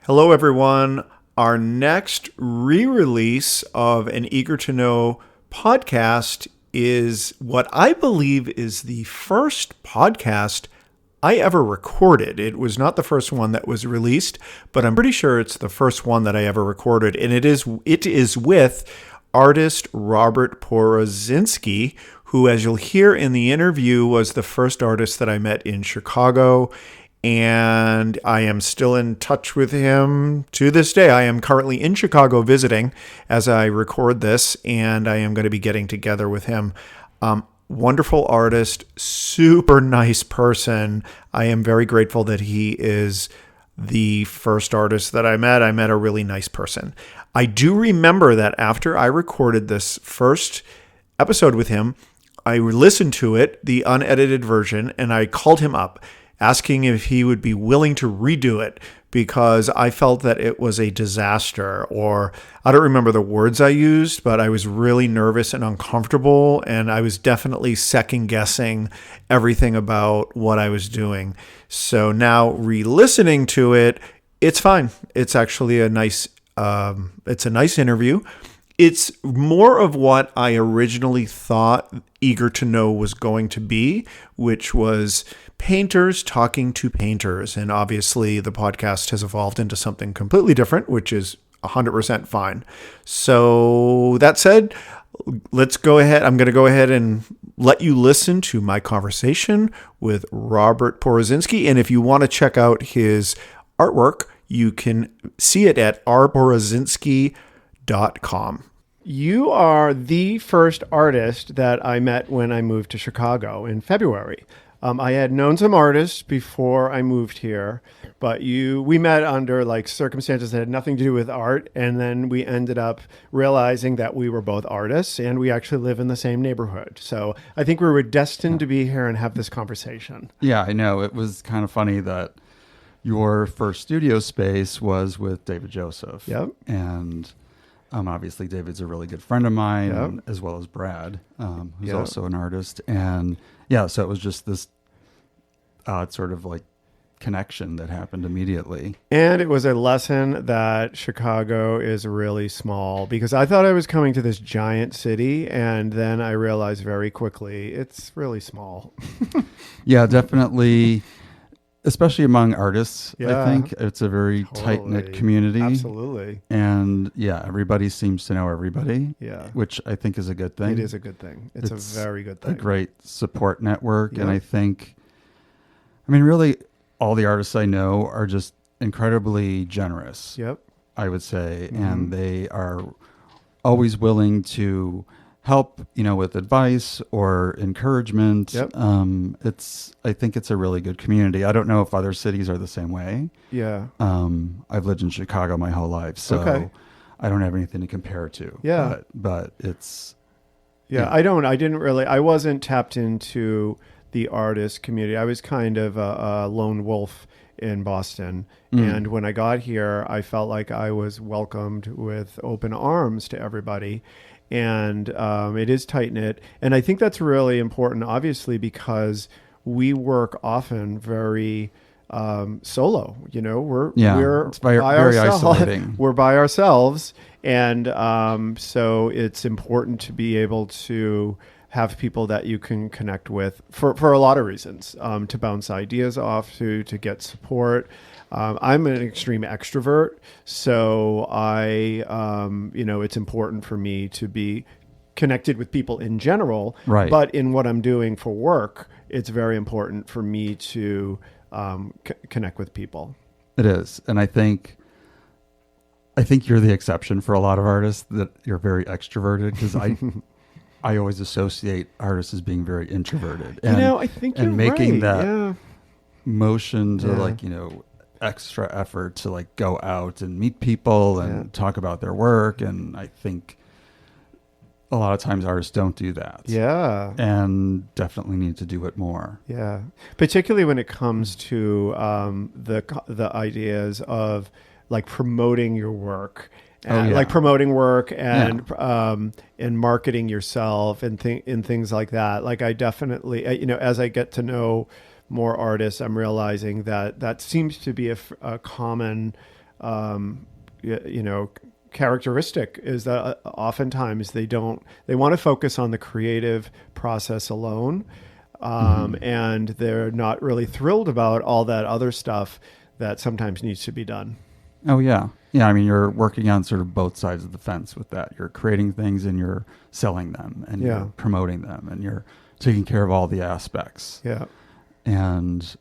Hello, everyone. Our next re-release of an Eager to Know podcast is what I believe is the first podcast I ever recorded. It was not the first one that was released, but I'm pretty sure it's the first one that I ever recorded. And it is with artist Robert Porazonski, who, as you'll hear in the interview, was the first artist that I met in Chicago. And I am still in touch with him to this day. I am currently in Chicago visiting as I record this, and I am going to be getting together with him. Wonderful artist, super nice person. I am very grateful that he is the first artist that I met. I met a really nice person. I do remember that after I recorded this first episode with him, I listened to it, the unedited version, and I called him up asking if he would be willing to redo it because I felt that it was a disaster, or I don't remember the words I used, but I was really nervous and uncomfortable, and I was definitely second guessing everything about what I was doing. So now re-listening to it, it's fine. It's actually a nice interview. It's more of what I originally thought Eager to Know was going to be, which was painters talking to painters. And obviously the podcast has evolved into something completely different, which is 100% fine. So that said, let's go ahead. I'm going to go ahead and let you listen to my conversation with Robert Porazonski. And if you want to check out his artwork, you can see it at rporazinski.com. You are the first artist that I met when I moved to Chicago in February. I had known some artists before I moved here, but we met under like circumstances that had nothing to do with art. And then we ended up realizing that we were both artists and we actually live in the same neighborhood. So I think we were destined to be here and have this conversation. Yeah, I know. It was kind of funny that your first studio space was with David Joseph. Yep. And obviously David's a really good friend of mine, as well as Brad, who's also an artist. And yeah, so it was just this odd sort of like connection that happened immediately. And it was a lesson that Chicago is really small, because I thought I was coming to this giant city, and then I realized very quickly it's really small. Yeah, definitely. Especially among artists, I think it's a very tight-knit community. Absolutely. And yeah, everybody seems to know everybody, which I think is a good thing. It is a good thing. It's a very good thing. A great support network. And I think, really all the artists I know are just incredibly generous, I would say. Mm-hmm. And they are always willing to help, with advice or encouragement. I think it's a really good community. I don't know if other cities are the same way. Yeah. I've lived in Chicago my whole life, so I don't have anything to compare it to. Yeah. But it's... Yeah, I wasn't tapped into the artist community. I was kind of a lone wolf in Boston. And when I got here, I felt like I was welcomed with open arms to everybody. And it is tight-knit. And I think that's really important, obviously, because we work often very solo. We're very isolating. We're by ourselves. And so it's important to be able to have people that you can connect with for a lot of reasons, to bounce ideas off, to get support. I'm an extreme extrovert, so it's important for me to be connected with people in general. Right. But in what I'm doing for work, it's very important for me to connect with people. It is. And I think you're the exception for a lot of artists, that you're very extroverted, because I always associate artists as being very introverted. And, I think you're making right. that motion to extra effort to like go out and meet people and talk about their work. And I think a lot of times artists don't do that. Yeah. And definitely need to do it more. Yeah. Particularly when it comes to the ideas of like promoting your work. And like promoting work and marketing yourself and things like that. Like I definitely, as I get to know more artists, I'm realizing that seems to be a common characteristic is that oftentimes they want to focus on the creative process alone. And they're not really thrilled about all that other stuff that sometimes needs to be done. Oh, yeah. Yeah, I mean, you're working on sort of both sides of the fence with that. You're creating things and you're selling them and you're promoting them and you're taking care of all the aspects. Yeah. And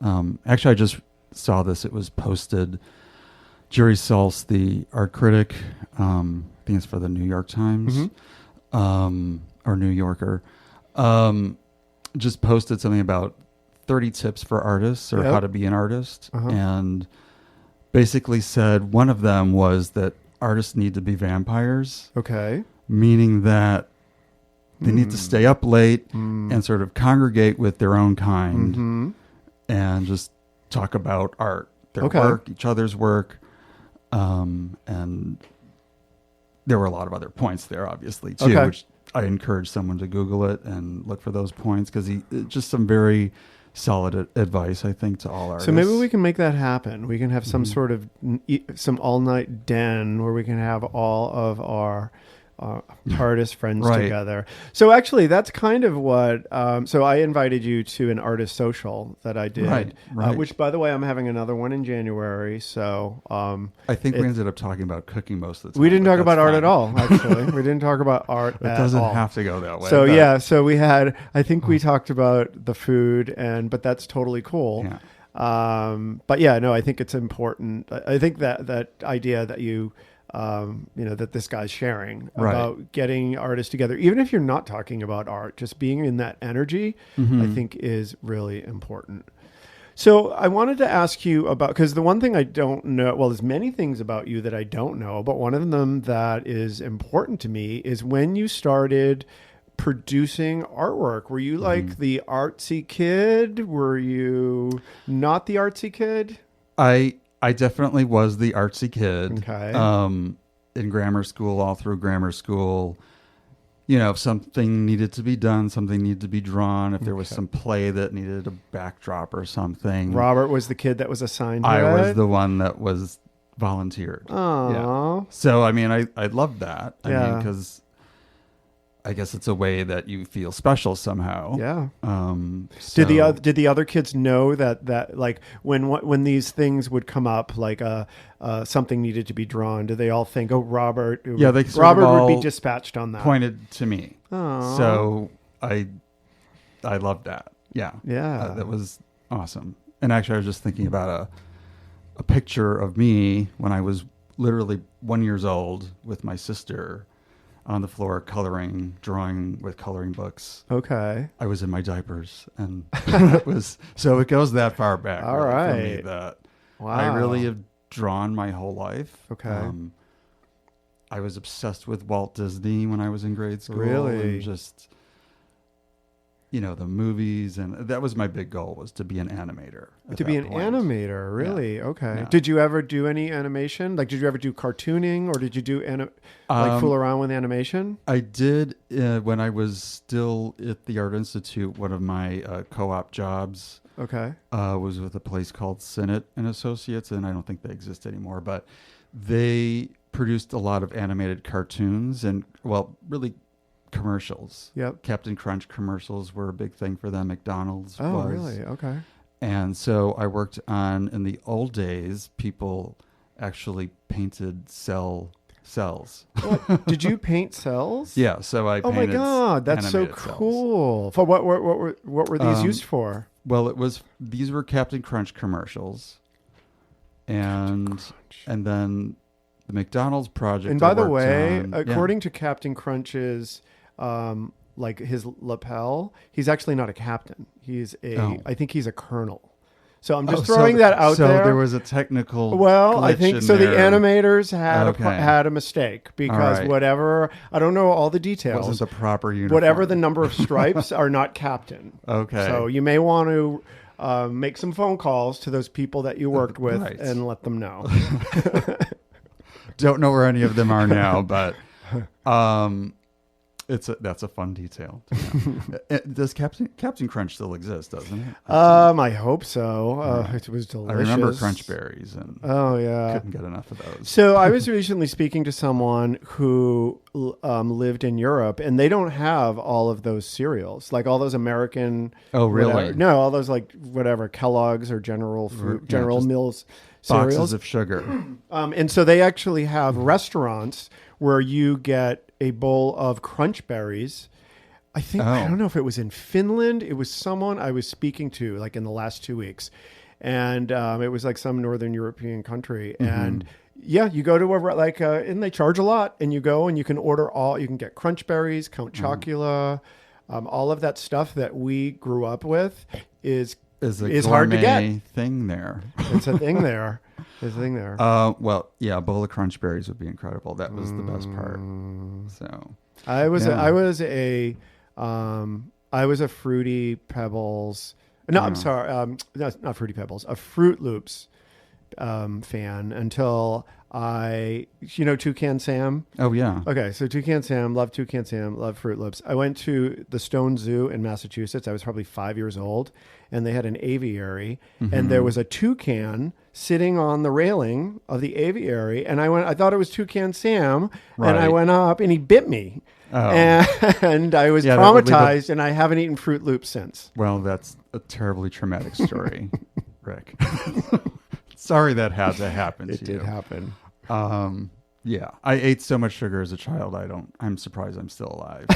actually, I just saw this. It was posted. Jerry Saltz, the art critic, I think it's for the New York Times or New Yorker, just posted something about 30 tips for artists or how to be an artist. And basically said one of them was that artists need to be vampires. Okay. Meaning that they need to stay up late and sort of congregate with their own kind and just talk about art, their work, each other's work. And there were a lot of other points there, obviously, too, which I encourage someone to Google it and look for those points because just some very solid advice, I think, to all artists. So maybe we can make that happen. We can have some sort of some all-night den where we can have all of our artist friends together. So actually, that's kind of what. So I invited you to an artist social that I did, which, by the way, I'm having another one in January. So I think we ended up talking about cooking most of the time. We didn't talk about art at all. Actually, we didn't talk about art. It doesn't have to go that way. So so we had. I think we talked about the food, but that's totally cool. Yeah. But yeah, no, I think it's important. I think that idea that you. That this guy's sharing about getting artists together, even if you're not talking about art, just being in that energy, I think is really important. So I wanted to ask you about, because the one thing I don't know, well, there's many things about you that I don't know, but one of them that is important to me is when you started producing artwork. Were you like the artsy kid? Were you not the artsy kid? I definitely was the artsy kid. Okay. In grammar school, all through grammar school, if something needed to be done, something needed to be drawn, if there was some play that needed a backdrop or something. Robert was the kid that was assigned to I it? was the one that was volunteered. Oh. Yeah. So, I mean, I loved that. I mean, because I guess it's a way that you feel special somehow. Yeah. So did the other kids know that like when these things would come up, like something needed to be drawn? Did they all think, "Oh, Robert"? Yeah, Robert would be dispatched on that. Pointed to me. Oh. So I loved that. Yeah. Yeah. That was awesome. And actually, I was just thinking about a picture of me when I was literally 1 year old with my sister. On the floor, drawing with coloring books. Okay. I was in my diapers, and it goes that far back. All really, right. for me that Wow. I really have drawn my whole life. Okay. I was obsessed with Walt Disney when I was in grade school. Really? And just, the movies, and that was my big goal, was to be an animator. To be an animator, really? Yeah. Okay. Yeah. Did you ever do any animation? Like, did you ever do cartooning, or did you do fool around with animation? I did when I was still at the Art Institute. One of my co-op jobs, was with a place called Sinnott and Associates, and I don't think they exist anymore. But they produced a lot of animated cartoons and, really. Commercials. Yep. Captain Crunch commercials were a big thing for them. McDonald's Oh, was. really? Okay. And so I worked on, in the old days, people actually painted cells. What? Did you paint cells? Yeah. So I painted. Oh my God, that's so cool. For what were these used for? Well, these were Captain Crunch commercials. And then the McDonald's project. And by the way, according to Captain Crunch's like his lapel, he's actually not a captain. He's I think he's a colonel. So I'm just throwing that out there. So there was a technical. Well, I think so. There. The animators had a mistake because whatever, I don't know all the details. Wasn't the proper uniform. Whatever the number of stripes are not captain. Okay. So you may want to make some phone calls to those people that you worked with and let them know. Don't know where any of them are now, but That's a fun detail. Does Captain Crunch still exist? Doesn't it? I hope so. It was delicious. I remember Crunch Berries, and couldn't get enough of those. So I was recently speaking to someone who lived in Europe, and they don't have all of those cereals, like all those American. Oh, really? Whatever. No, all those like whatever Kellogg's or General Mills cereals. Boxes of sugar. And so they actually have restaurants where you get a bowl of Crunch Berries. I don't know if it was in Finland. It was someone I was speaking to like in the last 2 weeks. And it was like some Northern European country. Mm-hmm. And you go to and they charge a lot, and you go and you can order you can get Crunch Berries, Count Chocula, all of that stuff that we grew up with is hard to get. Thing there. It's a thing there. There's a thing there. Well, yeah, a bowl of Crunch Berries would be incredible. That was the best part. So I was a Fruity Pebbles. No, I'm sorry. Not Fruity Pebbles. A Fruit Loops fan until Toucan Sam. Oh yeah. Okay, so Toucan Sam, love Toucan Sam, love Fruit Loops. I went to the Stone Zoo in Massachusetts. I was probably 5 years old, and they had an aviary, and there was a toucan sitting on the railing of the aviary, and I thought it was Toucan Sam, and I went up, and he bit me. Oh. And I was traumatized, and I haven't eaten Fruit Loops since. Well, that's a terribly traumatic story, Rick. Sorry that had to happen to you. It did happen. Yeah, I ate so much sugar as a child. I'm surprised I'm still alive.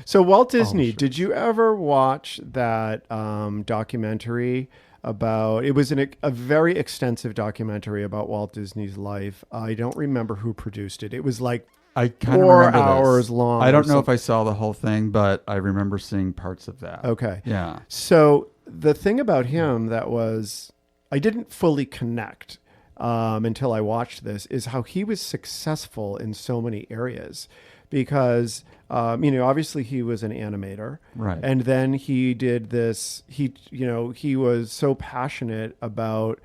So Walt Disney, did you ever watch that documentary about, it was a very extensive documentary about Walt Disney's life. I don't remember who produced it. It was like I kind of 4 hours long. I don't know if I saw the whole thing, but I remember seeing parts of that. Okay. Yeah. So the thing about him I didn't fully connect until I watched this, is how he was successful in so many areas, because obviously he was an animator, right? And then he did this. He was so passionate about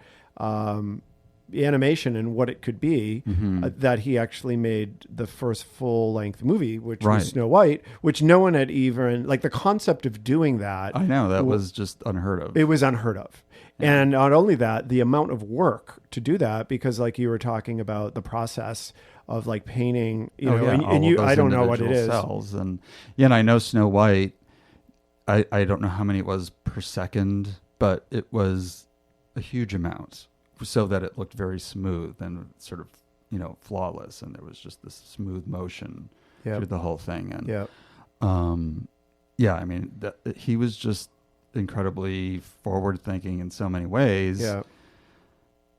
animation and what it could be, that he actually made the first full-length movie, which was Snow White, which no one had even, like, the concept of doing that. I know, that was just unheard of. It was unheard of. Yeah. And not only that, the amount of work to do that, because like you were talking about the process of like painting, I don't know what it is. Cells. And I know Snow White, I don't know how many it was per second, but it was a huge amount, so that it looked very smooth and sort of, flawless. And there was just this smooth motion through the whole thing. And he was just incredibly forward thinking in so many ways.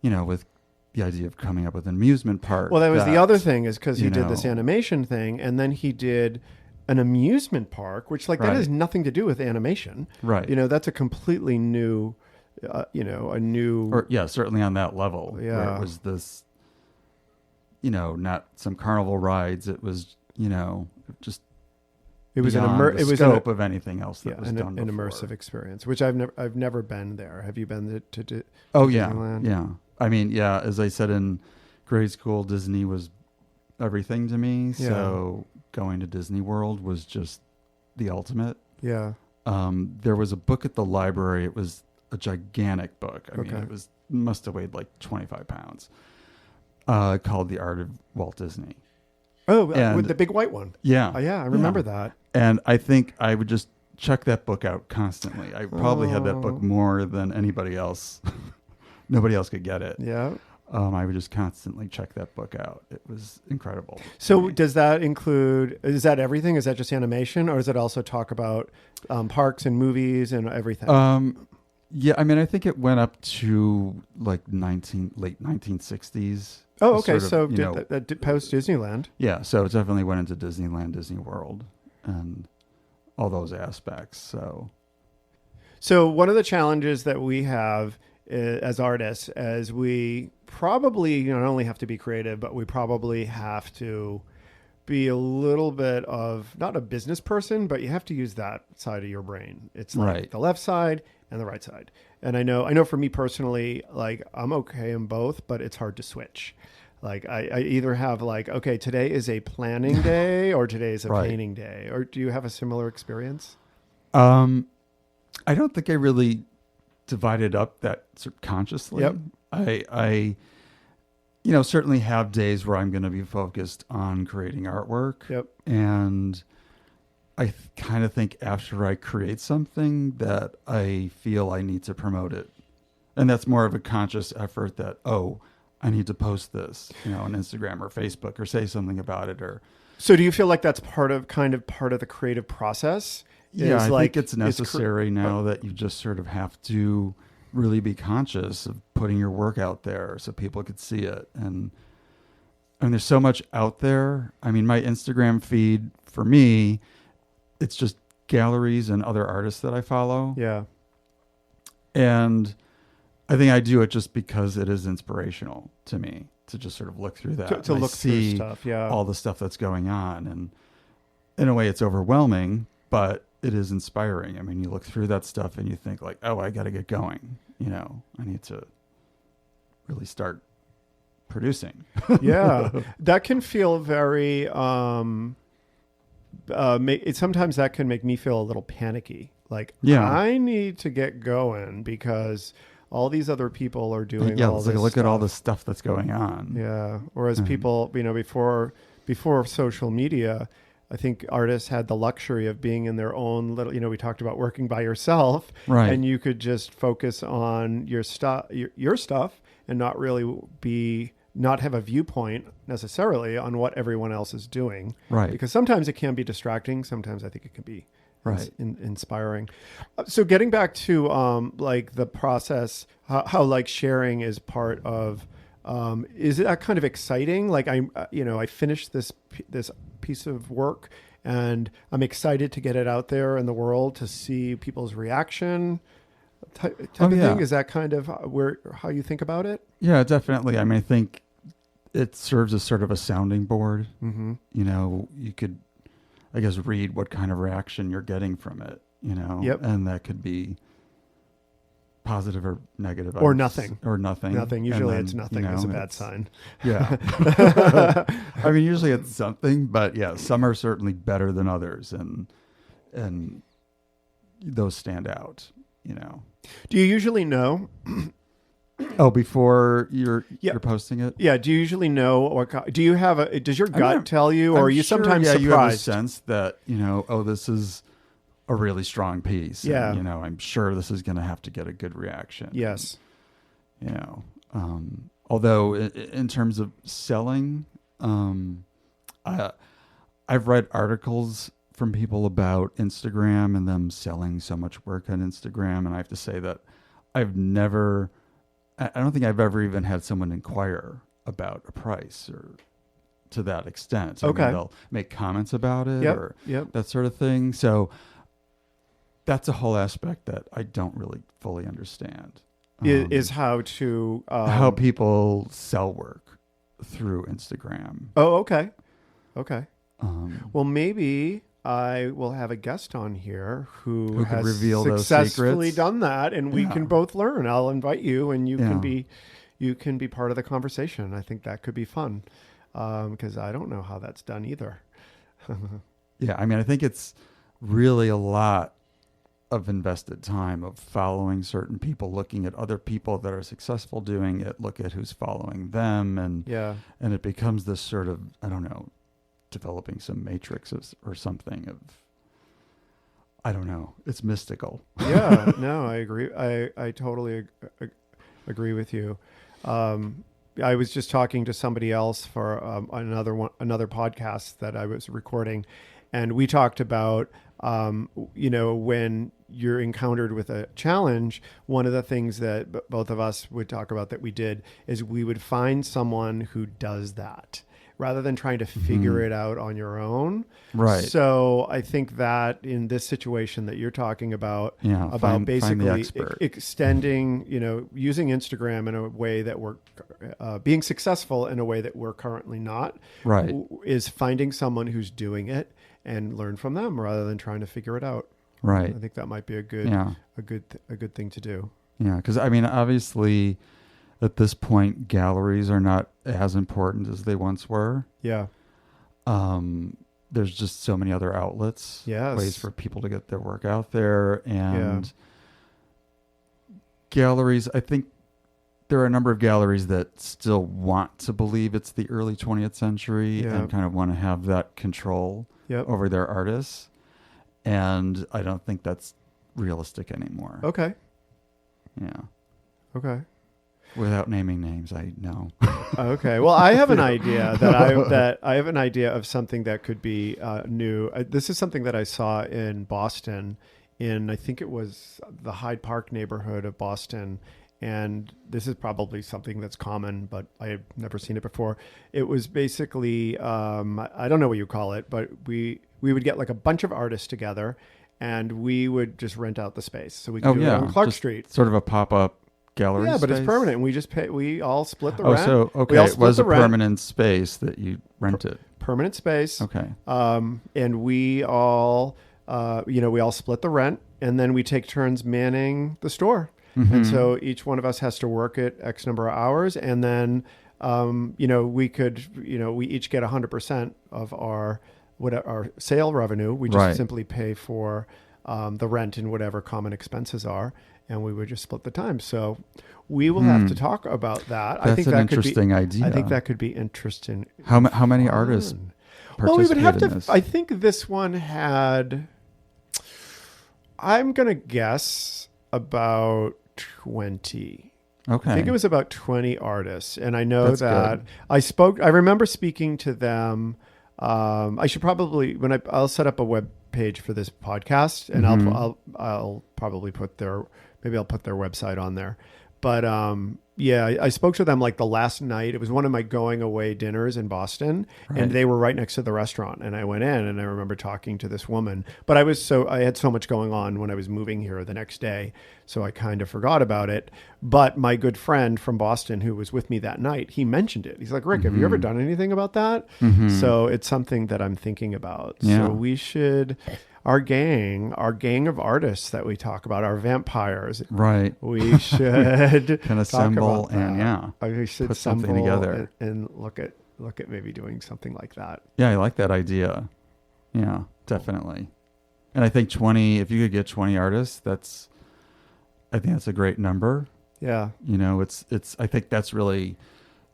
With the idea of coming up with an amusement park. Well, that was the other thing, is because he did this animation thing, and then he did an amusement park, which that has nothing to do with animation. Right. That's a completely new, certainly on that level. Yeah. Where it was this, not some carnival rides. It was, just it was scope of anything else that was done before. An immersive experience, which I've never been there. Have you been to Oh Disneyland? Yeah. I mean, as I said in grade school, Disney was everything to me. Yeah. So going to Disney World was just the ultimate. Yeah. There was a book at the library. It was a gigantic book. I mean, it must have weighed like 25 pounds. Called The Art of Walt Disney. Oh, with the big white one. Yeah. I remember that. And I think I would just check that book out constantly. I probably had that book more than anybody else. Nobody else could get it. Yeah. I would just constantly check that book out. It was incredible. So does that include, is that everything? Is that just animation, or does it also talk about parks and movies and everything? Yeah, I mean, I think it went up to like late 1960s. Oh, okay. So post Disneyland. Yeah, so it definitely went into Disneyland, Disney World, and all those aspects. So one of the challenges that we have as artists, as we probably not only have to be creative, but we probably have to be a little bit of, not a business person, but you have to use that side of your brain. It's like the left side and the right side. And I know for me personally, like I'm okay in both, but it's hard to switch. Like I either have like, okay, today is a planning day or today is a painting day. Or do you have a similar experience? I don't think I really divided up that sort of consciously. Yep. I certainly have days where I'm going to be focused on creating artwork. Yep. And I kind of think after I create something that I feel I need to promote it. And that's more of a conscious effort that, I need to post this, on Instagram or Facebook or say something about it. So do you feel like that's part of the creative process? Yeah, I think it's necessary now that you just sort of have to really be conscious of putting your work out there so people could see it. And there's so much out there. I mean, my Instagram feed for me, it's just galleries and other artists that I follow. Yeah. And I think I do it just because it is inspirational to me to just sort of look through that. To look through stuff, yeah. All the stuff that's going on. And in a way, it's overwhelming, but it is inspiring. I mean, you look through that stuff and you think like, I got to get going. I need to really start producing. Yeah. That can feel very, sometimes that can make me feel a little panicky. Like, I need to get going because all these other people are doing all this look stuff. at all the stuff that's going on. Yeah. Whereas people, before social media, I think artists had the luxury of being in their own little, we talked about working by yourself, right? And you could just focus on your stuff, and not really not have a viewpoint necessarily on what everyone else is doing. Right. Because sometimes it can be distracting. Sometimes I think it can be inspiring. So getting back to like the process, how like sharing is part of, is it that kind of exciting? Like I finished this piece of work and I'm excited to get it out there in the world to see people's reaction type of thing. Is that kind of how you think about it? Yeah, definitely. I mean, I think it serves as sort of a sounding board. Mm-hmm. You could, I guess, read what kind of reaction you're getting from it, Yep. And that could be positive or negative. Or nothing. Nothing. Usually it's nothing. It's a bad sign. Yeah. I mean, usually it's something, but yeah, some are certainly better than others. And those stand out, Do you usually know? Before you're posting it? Yeah. Do you usually know, do you have does your gut tell you, or are you sometimes surprised? You have a sense that, this is a really strong piece. Yeah. And, I'm sure this is going to have to get a good reaction. Yes. Although in terms of selling, I've read articles from people about Instagram and them selling so much work on Instagram. And I have to say that I don't think I've ever even had someone inquire about a price or to that extent. Okay. I mean, they'll make comments about it or Yep. that sort of thing. So that's a whole aspect that I don't really fully understand. Is how to... how people sell work through Instagram. Oh, okay. Okay. Well, maybe I will have a guest on here who has reveal successfully done that, and we can both learn. I'll invite you, and you can be part of the conversation. I think that could be fun because I don't know how that's done either. Yeah, I mean, I think it's really a lot of invested time of following certain people, looking at other people that are successful doing it, look at who's following them, and it becomes this sort of, I don't know, developing some matrix or something of, I don't know, it's mystical. Yeah, no, I agree. I totally agree with you. I was just talking to somebody else for another podcast that I was recording, and we talked about when you're encountered with a challenge, one of the things that both of us would talk about that we did is we would find someone who does that rather than trying to figure it out on your own. Right. So I think that in this situation that you're talking about, basically extending, using Instagram in a way that we're being successful in a way that we're currently not, right, is finding someone who's doing it and learn from them rather than trying to figure it out. Right. I think that might be a good thing to do. Yeah. Because I mean, obviously at this point, galleries are not as important as they once were. Yeah. There's just so many other outlets, Yes. ways for people to get their work out there. And galleries, I think there are a number of galleries that still want to believe it's the early 20th century and kind of want to have that control over their artists. And I don't think that's realistic anymore. Okay. Yeah. Okay. Without naming names, I know. Okay. Well, I have an idea that I have an idea of something that could be new. This is something that I saw in Boston, I think it was the Hyde Park neighborhood of Boston. And this is probably something that's common, but I have never seen it before. It was basically, I don't know what you call it, but we would get like a bunch of artists together and we would just rent out the space. So we could do it on Clark Street. Sort of a pop-up gallery space? But it's permanent. We just pay, we all split the rent. So, okay, it was a permanent space that you rented. Permanent space. Okay. And we all, we all split the rent and then we take turns manning the store. Mm-hmm. And so each one of us has to work it X number of hours. And then, we each get 100% of our sale revenue. We just simply pay for the rent and whatever common expenses are. And we would just split the time. So we will have to talk about that. That's I think an that interesting could be, idea. I think that could be interesting. How many artists participate in this? I think this one had, I'm going to guess about 20. Okay. I think it was about 20 artists. And I know that I remember speaking to them. I should probably, I'll set up a web page for this podcast and I'll probably put their website on there. But I spoke to them like the last night. It was one of my going away dinners in Boston and they were right next to the restaurant. And I went in and I remember talking to this woman, but I had so much going on when I was moving here the next day. So I kind of forgot about it. But my good friend from Boston who was with me that night, he mentioned it. He's like, Rick, have you ever done anything about that? So it's something that I'm thinking about. Yeah. So we should... Our gang of artists that we talk about, our vampires. Right. We should can assemble and we should put something together and look at maybe doing something like that. Yeah, I like that idea. Yeah, definitely. And I think 20, if you could get 20 artists, I think that's a great number. Yeah. I think that's really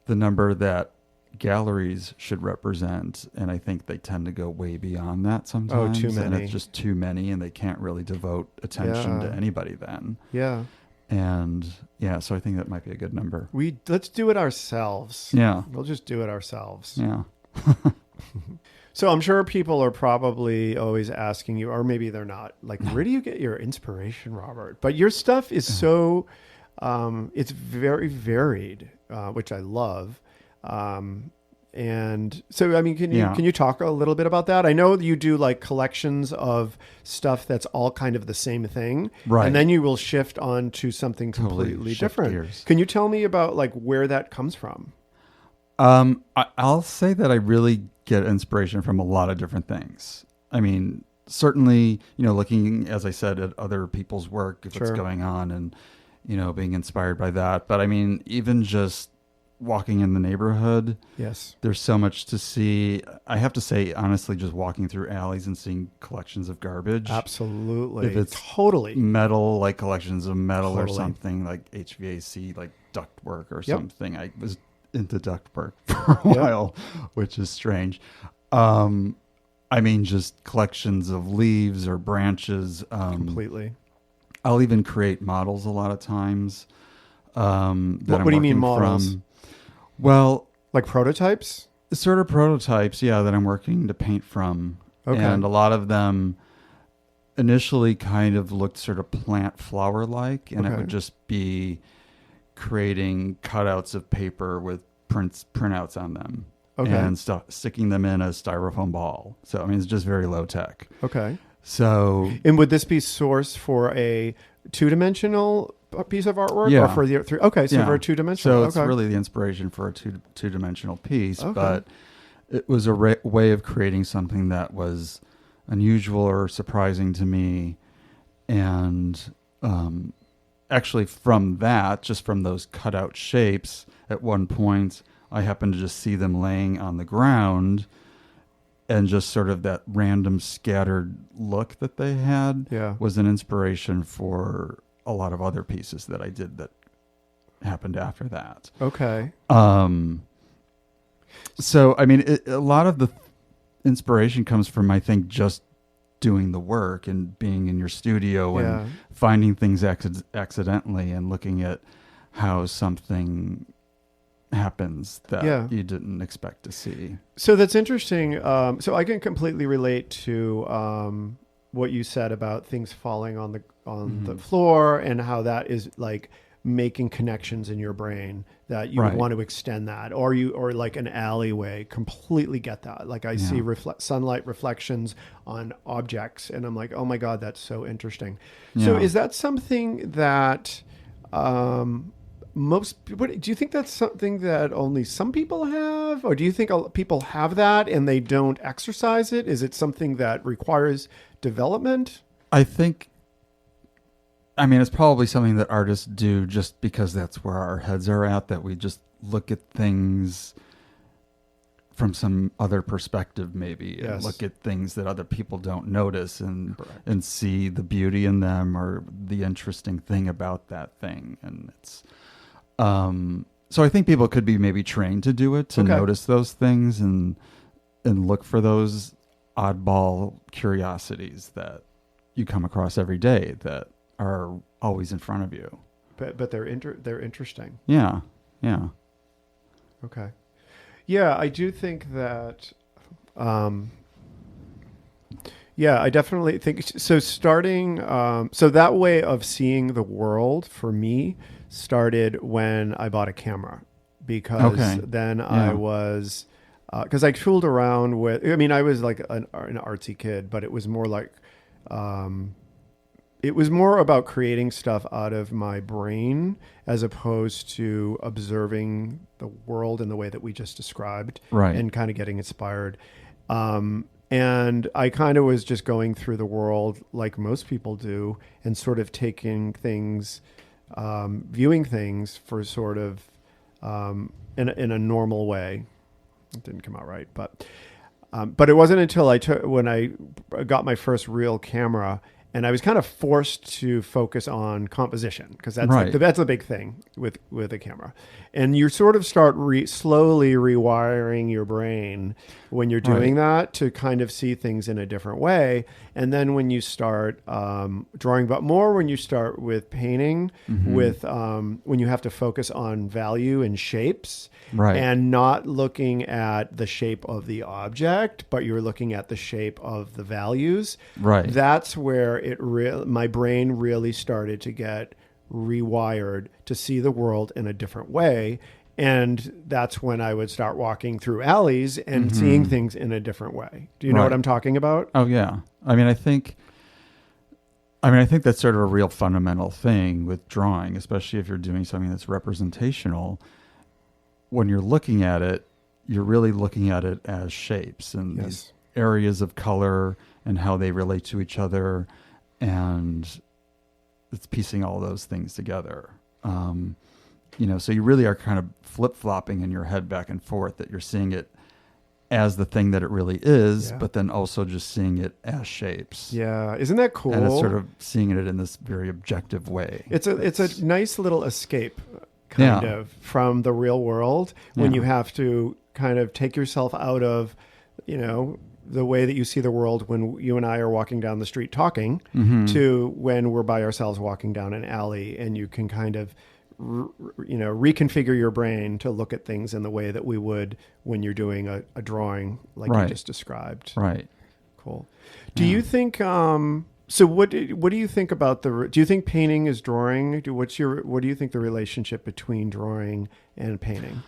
the number that galleries should represent, and I think they tend to go way beyond that sometimes. Oh, too many. And it's just too many, and they can't really devote attention to anybody then. Yeah. And so I think that might be a good number. Let's do it ourselves. Yeah. We'll just do it ourselves. Yeah. So I'm sure people are probably always asking you, or maybe they're not, like, where do you get your inspiration, Robert? But your stuff is so, it's very varied, which I love. And so, I mean, can you talk a little bit about that? I know you do like collections of stuff that's all kind of the same thing. Right. And then you will shift on to something completely different. Gears. Can you tell me about like where that comes from? I'll say that I really get inspiration from a lot of different things. I mean, certainly, looking, as I said, at other people's work, if it's going on and, being inspired by that. But I mean, even just walking in the neighborhood. Yes. There's so much to see. I have to say, honestly, just walking through alleys and seeing collections of garbage. Absolutely. If it's totally metal, like collections of metal or something like HVAC, like ductwork or something. I was into ductwork for a while, which is strange. I mean, just collections of leaves or branches. Completely. I'll even create models a lot of times. What do you mean models? Well, like prototypes? Sort of prototypes, that I'm working to paint from. Okay. And a lot of them initially kind of looked sort of plant flower-like, and it would just be creating cutouts of paper with printouts on them. Okay. And sticking them in a styrofoam ball. So, I mean, it's just very low tech. Okay. So... And would this be sourced for a two-dimensional piece of artwork or for the three? Okay, so for a two-dimensional. So it's really the inspiration for a two-dimensional piece, but it was a way of creating something that was unusual or surprising to me, and actually from that, just from those cutout shapes, at one point, I happened to just see them laying on the ground, and just sort of that random scattered look that they had was an inspiration for a lot of other pieces that I did that happened after that. Okay. So, I mean, a lot of the inspiration comes from, I think, just doing the work and being in your studio and finding things accidentally and looking at how something happens that you didn't expect to see. So that's interesting. So I can completely relate to what you said about things falling on the floor, and how that is like making connections in your brain that you would want to extend that, or like an alleyway. Completely get that. Like I see sunlight reflections on objects, and I'm like, oh my God, that's so interesting. So is that something that do you think that's something that only some people have, or do you think people have that and they don't exercise it? Is it something that requires development? I think, I mean, it's probably something that artists do just because that's where our heads are at, that we just look at things from some other perspective, maybe, and look at things that other people don't notice, and see the beauty in them or the interesting thing about that thing. And it's, so I think people could be maybe trained to do it, to notice those things and look for those oddball curiosities that you come across every day that are always in front of you. But they're interesting. Yeah. Okay. Yeah, I do think that. I definitely think so. Starting, so that way of seeing the world for me started when I bought a camera, because then I was, because I tooled around with. I mean, I was like an artsy kid, but it was more like, it was more about creating stuff out of my brain as opposed to observing the world in the way that we just described, and kind of getting inspired. And I kind of was just going through the world like most people do, and sort of taking things, viewing things for sort of in a normal way. It didn't come out right, but it wasn't until when I got my first real camera, and I was kind of forced to focus on composition, because that's that's a big thing with a camera. And you sort of start slowly rewiring your brain when you're doing that, to kind of see things in a different way. And then when you start drawing, but more when you start with painting, with when you have to focus on value and shapes, and not looking at the shape of the object, but you're looking at the shape of the values. That's where my brain really started to get rewired to see the world in a different way. And that's when I would start walking through alleys and seeing things in a different way. Do you know what I'm talking about? Oh yeah. I mean, I think that's sort of a real fundamental thing with drawing, especially if you're doing something that's representational. When you're looking at it, you're really looking at it as shapes and these areas of color and how they relate to each other. And it's piecing all those things together. So you really are kind of flip-flopping in your head back and forth, that you're seeing it as the thing that it really is, but then also just seeing it as shapes. Yeah. Isn't that cool? And it's sort of seeing it in this very objective way. It's a nice little escape kind of from the real world, when you have to kind of take yourself out of, the way that you see the world when you and I are walking down the street talking, to when we're by ourselves walking down an alley, and you can kind of reconfigure your brain to look at things in the way that we would when you're doing a drawing like you just described. Cool. Do you think so what do you think about do you think painting is drawing? What do you think the relationship between drawing and painting?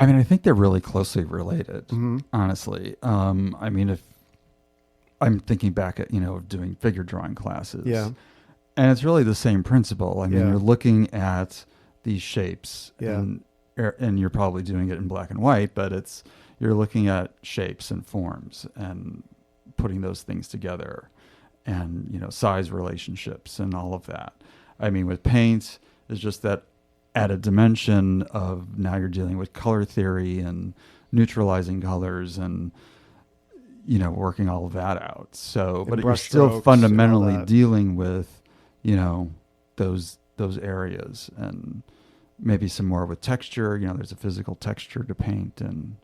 I mean, I think they're really closely related, honestly. I mean, if I'm thinking back at, doing figure drawing classes. And it's really the same principle. I mean, you're looking at these shapes, and you're probably doing it in black and white, but you're looking at shapes and forms and putting those things together, and size relationships and all of that. I mean, with paint, it's just that added dimension of now you're dealing with color theory and neutralizing colors and, you know, working all of that out. So, but you're still fundamentally dealing with, you know, those areas, and maybe some more with texture. You know, there's a physical texture to paint, and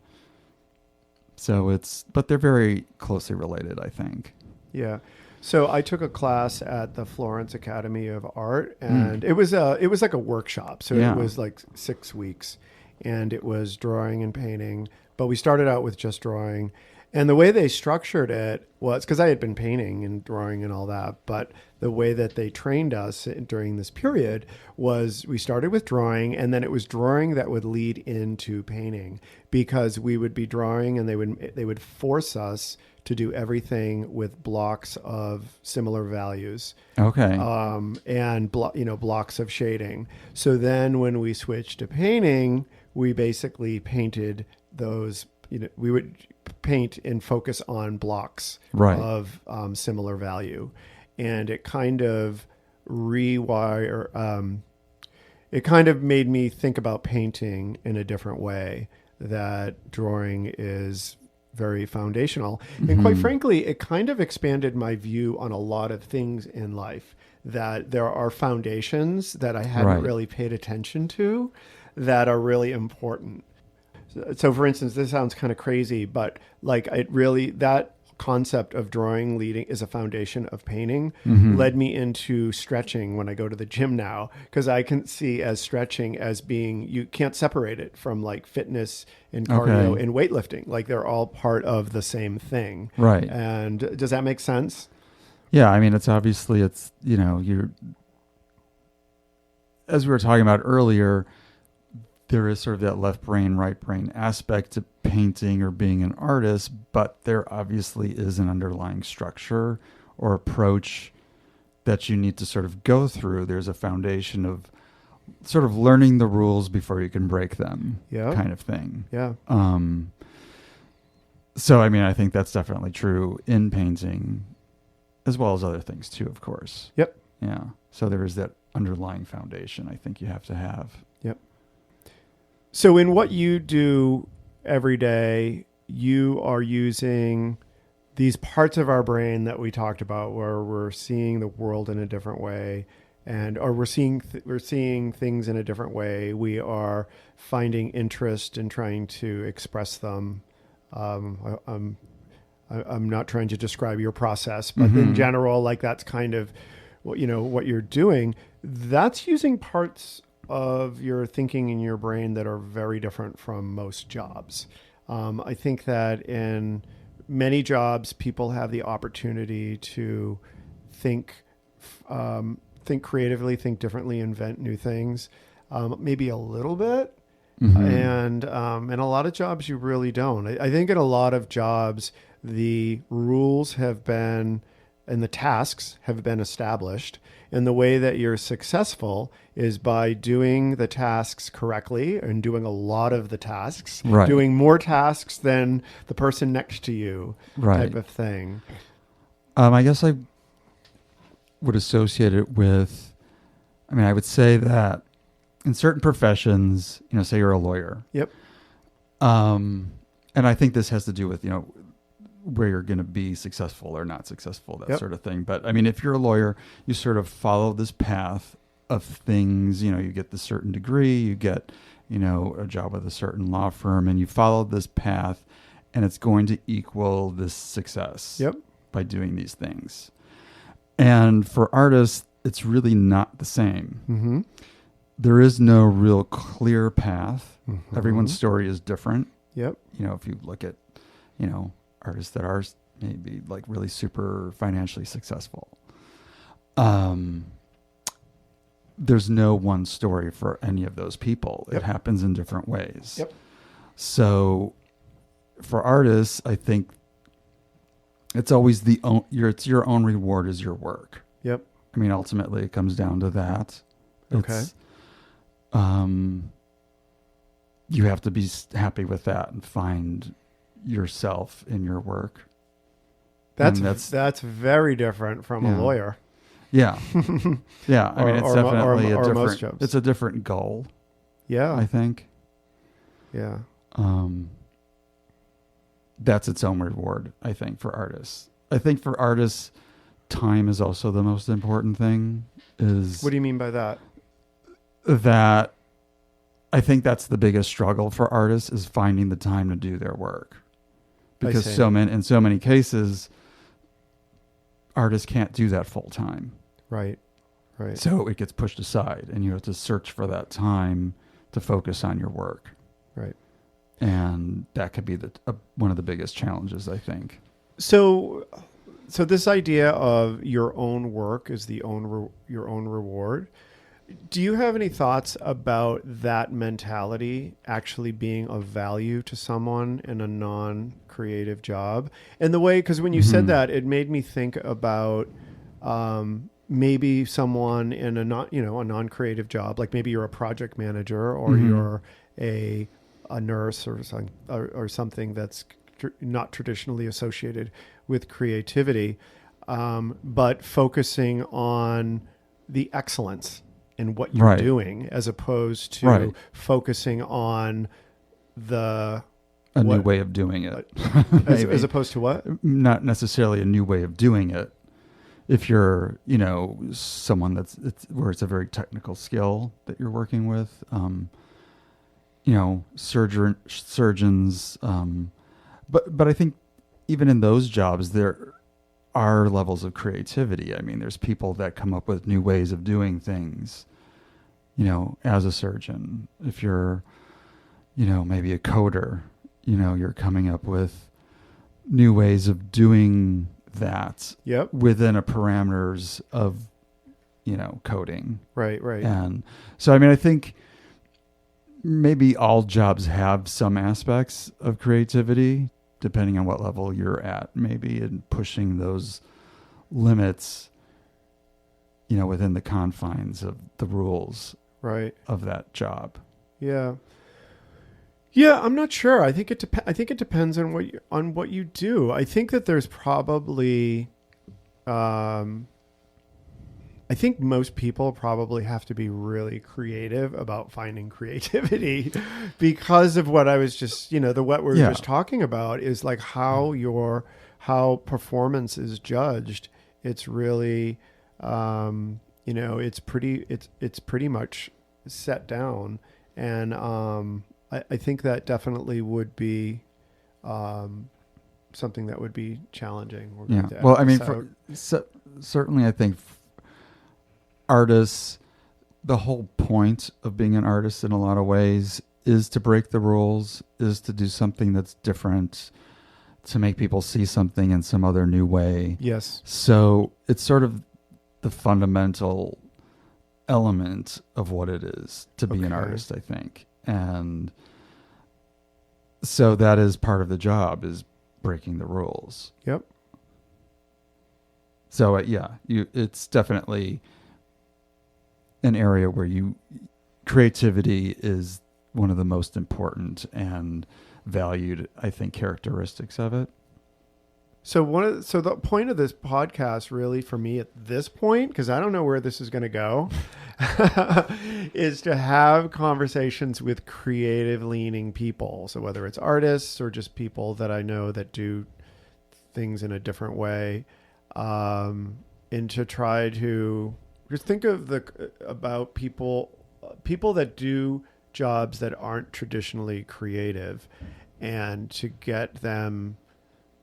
so but they're very closely related, I think. Yeah. So I took a class at the Florence Academy of Art, and it was like a workshop. So it was like 6 weeks, and it was drawing and painting. But we started out with just drawing, and the way they structured it was, because I had been painting and drawing and all that, but the way that they trained us during this period was we started with drawing, and then it was drawing that would lead into painting, because we would be drawing and they would force us to do everything with blocks of similar values. Okay. And blocks of shading. So then when we switched to painting, we basically painted those, we would paint and focus on blocks of similar value. And it kind of it kind of made me think about painting in a different way, that drawing is very foundational. And quite frankly, it kind of expanded my view on a lot of things in life, that there are foundations that I hadn't really paid attention to that are really important. So for instance, this sounds kind of crazy, but like that concept of drawing leading is a foundation of painting led me into stretching when I go to the gym now, because I can see as stretching as being, you can't separate it from like fitness and cardio and weightlifting. Like they're all part of the same thing. Right. And does that make sense? Yeah. I mean, it's obviously, you're, as we were talking about earlier, there is sort of that left brain, right brain aspect to painting or being an artist, but there obviously is an underlying structure or approach that you need to sort of go through. There's a foundation of sort of learning the rules before you can break them, kind of thing. Yeah. So, I mean, I think that's definitely true in painting, as well as other things too, of course. Yep. Yeah. So there is that underlying foundation I think you have to have. Yep. So in what you do every day, you are using these parts of our brain that we talked about, where we're seeing the world in a different way, or we're seeing things in a different way. We are finding interest in trying to express them. I'm not trying to describe your process, but in general, like that's kind of what you're doing. That's using parts of your thinking in your brain that are very different from most jobs. I think that in many jobs, people have the opportunity to think creatively, think differently, invent new things, maybe a little bit. And in a lot of jobs, you really don't. I think in a lot of jobs, the rules have been, and the tasks have been established. And the way that you're successful is by doing the tasks correctly and doing a lot of the tasks, doing more tasks than the person next to you, type of thing. I guess I would associate it with, I would say that in certain professions, say you're a lawyer. Yep. And I think this has to do with, where you're going to be successful or not successful, that sort of thing. But if you're a lawyer, you sort of follow this path of things, you get the certain degree, you get, a job with a certain law firm, and you follow this path, and it's going to equal this success by doing these things. And for artists, it's really not the same. There is no real clear path. Everyone's story is different. Yep. If you look at, artists that are maybe like really super financially successful. There's no one story for any of those people. It happens in different ways. So for artists, I think it's always it's your own reward is your work. Ultimately it comes down to that. It's, you have to be happy with that and find yourself in your work. That's very different from a lawyer. Yeah. Yeah. I mean, it's definitely a most different, jobs. it's a different goal. Yeah. I think. Yeah. That's its own reward, I think, for artists. I think for artists, time is also the most important thing. What do you mean by that? That I think that's the biggest struggle for artists is finding the time to do their work. Because in so many cases, artists can't do that full time. Right. Right. So it gets pushed aside and you have to search for that time to focus on your work. Right. And that could be one of the biggest challenges, I think. So this idea of your own work is your own reward. Do you have any thoughts about that mentality actually being of value to someone in a non-creative job? And the way, because when you said that, it made me think about maybe someone in a non-creative job, like maybe you're a project manager or you're a nurse or something that's not traditionally associated with creativity, but focusing on the excellence in what you're doing as opposed to focusing on a new way of doing it. as opposed to what? Not necessarily a new way of doing it. If you're, someone where it's a very technical skill that you're working with, surgeons. But I think even in those jobs, there are levels of creativity. I mean, there's people that come up with new ways of doing things, as a surgeon. If you're, maybe a coder, you're coming up with new ways of doing that within a parameters of, coding. Right. And so, I mean, I think maybe all jobs have some aspects of creativity, depending on what level you're at, maybe in pushing those limits, within the confines of the rules of that job. Yeah. Yeah, I'm not sure. I think it depends on what you do. I think that there's probably I think most people probably have to be really creative about finding creativity because of what I was just, what we were just talking about is like how performance is judged. It's really, it's pretty much set down. And I think that definitely would be something that would be challenging. Well, I mean, certainly I think artists, the whole point of being an artist in a lot of ways is to break the rules, is to do something that's different, to make people see something in some other new way. Yes. So it's sort of the fundamental element of what it is to be an artist, I think. And so that is part of the job, is breaking the rules. Yep. So it's definitely an area where creativity is one of the most important and valued, I think, characteristics of it. So the point of this podcast really for me at this point, because I don't know where this is going to go, is to have conversations with creative leaning people. So whether it's artists or just people that I know that do things in a different way, and to try to just think about people that do jobs that aren't traditionally creative, and to get them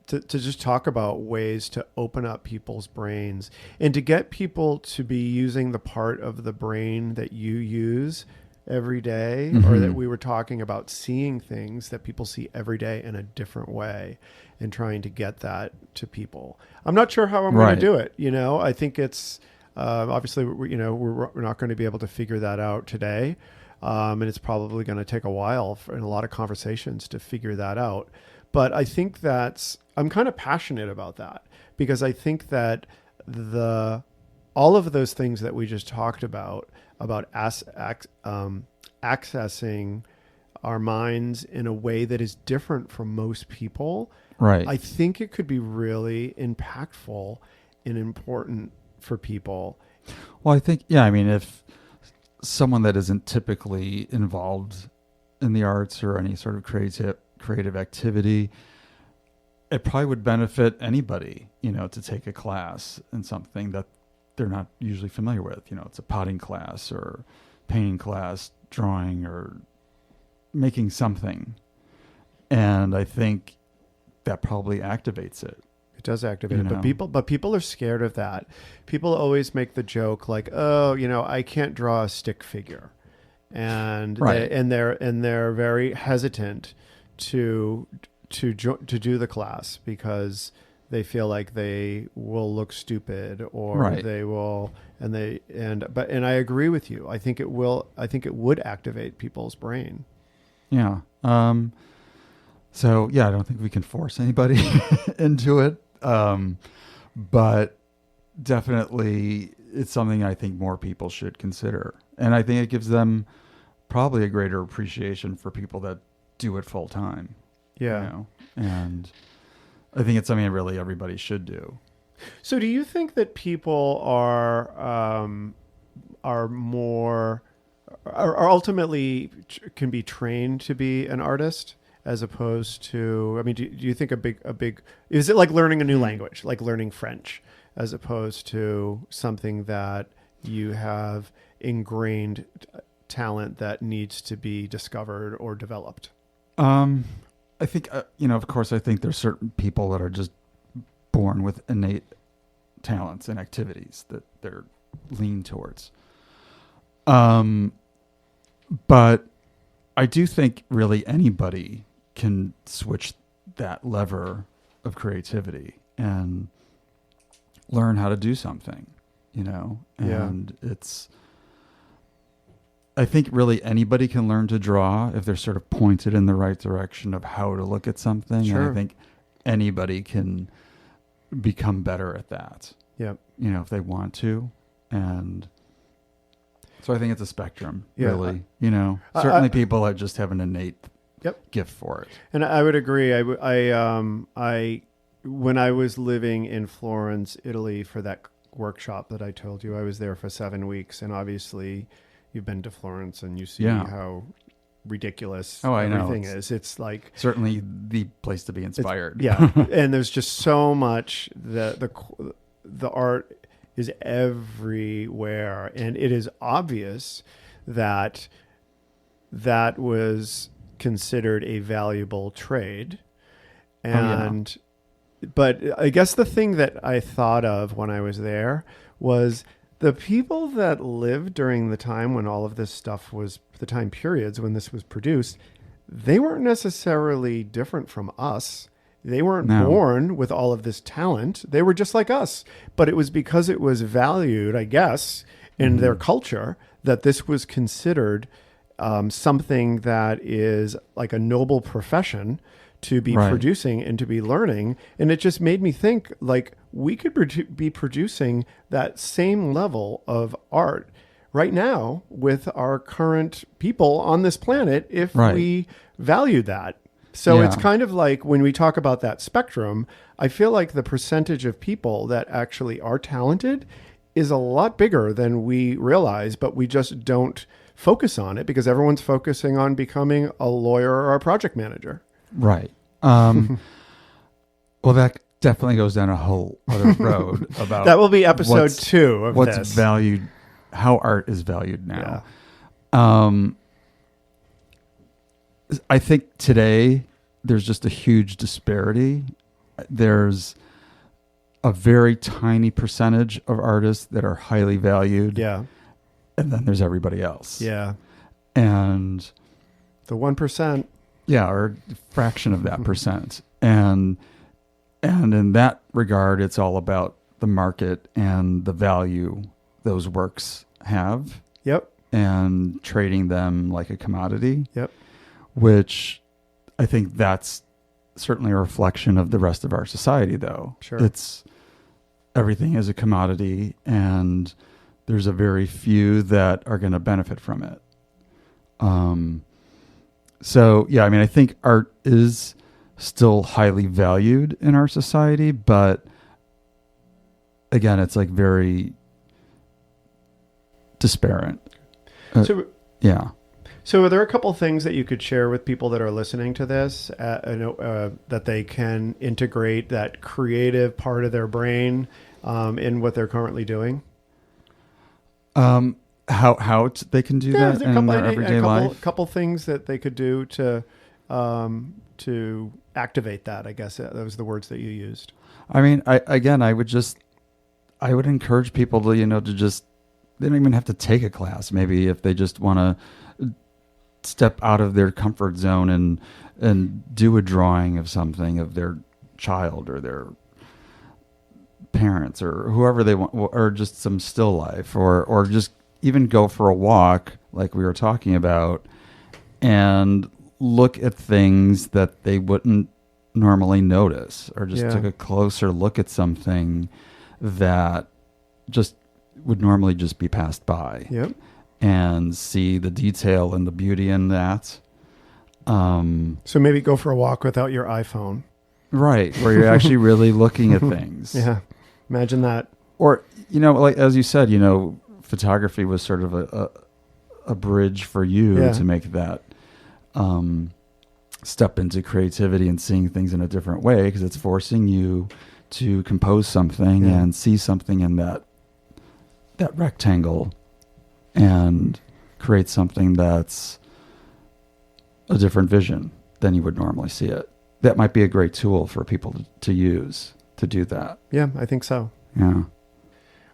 to just talk about ways to open up people's brains and to get people to be using the part of the brain that you use every day, or that we were talking about seeing things that people see every day in a different way and trying to get that to people. I'm not sure how I'm going to do it. I think it's obviously, we're not going to be able to figure that out today. And it's probably going to take a while and a lot of conversations to figure that out. But I think I'm kind of passionate about that, because I think that all of those things that we just talked about accessing our minds in a way that is different from most people. Right. I think it could be really impactful and important for people. Well, I think, yeah, I mean, if someone that isn't typically involved in the arts or any sort of creative activity, it probably would benefit anybody, to take a class in something that they're not usually familiar with. It's a potting class or painting class, drawing or making something. And I think that probably activates it. It does activate it, but people are scared of that. People always make the joke like, "Oh, I can't draw a stick figure," and right. they're very hesitant to do the class because they feel like they will look stupid or right. they will, and I agree with you. I think it would activate people's brain. Yeah. So yeah, I don't think we can force anybody into it. But definitely it's something I think more people should consider. And I think it gives them probably a greater appreciation for people that do it full time. Yeah. And I think it's something that really everybody should do. So do you think that people are ultimately can be trained to be an artist? As opposed to, I mean, do you think a big, is it like learning a new language, like learning French, as opposed to something that you have ingrained talent that needs to be discovered or developed? I think, of course, I think there's certain people that are just born with innate talents and activities that they're lean towards. But I do think really anybody can switch that lever of creativity and learn how to do something, and I think really anybody can learn to draw if they're sort of pointed in the right direction of how to look at something. Sure. And I think anybody can become better at that. Yep. If they want to. And so I think it's a spectrum, yeah. Really. Certainly people that just have an innate gift for it. And I would agree. I when I was living in Florence, Italy, for that workshop that I told you, I was there for 7 weeks, and obviously, you've been to Florence and you see how ridiculous everything is. It's like certainly the place to be inspired. Yeah, and there's just so much. The art is everywhere, and it is obvious that was considered a valuable trade. And but I guess the thing that I thought of when I was there was the people that lived during the time when all of this stuff was, the time periods when this was produced, they weren't necessarily different from us. They weren't born with all of this talent. They were just like us. But it was because it was valued, I guess, in their culture, that this was considered something that is like a noble profession to be producing and to be learning. And it just made me think, like, we could be producing that same level of art right now with our current people on this planet if we value that. So it's kind of like when we talk about that spectrum, I feel like the percentage of people that actually are talented is a lot bigger than we realize, but we just don't focus on it because everyone's focusing on becoming a lawyer or a project manager. Right. Well, that definitely goes down a whole other road about that will be episode 2 of what's this. Valued, how art is valued now. Yeah. I think today there's just a huge disparity. There's a very tiny percentage of artists that are highly valued. Yeah. And then there's everybody else. Yeah. And the 1%. Yeah, or a fraction of that percent. And in that regard, it's all about the market and the value those works have. Yep. And trading them like a commodity. Yep. Which I think that's certainly a reflection of the rest of our society, though. Sure. It's everything is a commodity, and there's a very few that are going to benefit from it. So, yeah, I mean, I think art is still highly valued in our society, but again, it's like very disparate. Yeah. So are there a couple things that you could share with people that are listening to this, that they can integrate that creative part of their brain in what they're currently doing? How they can do that in their everyday life? A couple things that they could do to activate that, I guess. Those are the words that you used. I mean, I would encourage people to, they don't even have to take a class. Maybe if they just want to step out of their comfort zone and do a drawing of something of their child or their parents or whoever they want, or just some still life, or just even go for a walk like we were talking about and look at things that they wouldn't normally notice, or just took a closer look at something that just would normally just be passed by. Yep. And see the detail and the beauty in that. So maybe go for a walk without your iPhone. Right, where you're actually really looking at things. Yeah, imagine that. Or, like as you said, photography was sort of a bridge for you to make that step into creativity and seeing things in a different way, because it's forcing you to compose something and see something in that rectangle and create something that's a different vision than you would normally see it. That might be a great tool for people to use to do that. Yeah, I think so. Yeah.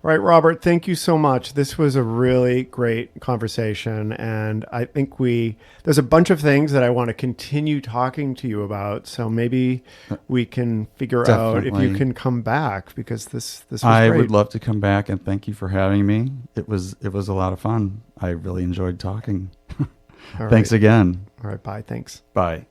All right, Robert, thank you so much. This was a really great conversation, and I think there's a bunch of things that I want to continue talking to you about, so maybe we can figure out if you can come back, because this was great. I would love to come back, and thank you for having me. It was a lot of fun. I really enjoyed talking. Thanks again. All right, bye. Thanks. Bye.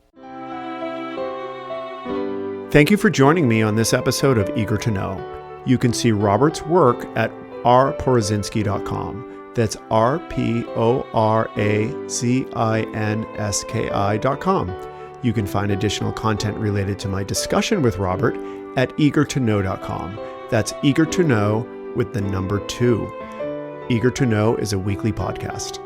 Thank you for joining me on this episode of Eager to Know. You can see Robert's work at rporazinski.com. That's rporazinski.com. You can find additional content related to my discussion with Robert at eagertoknow.com. That's eager to know with the number 2. Eager to Know is a weekly podcast.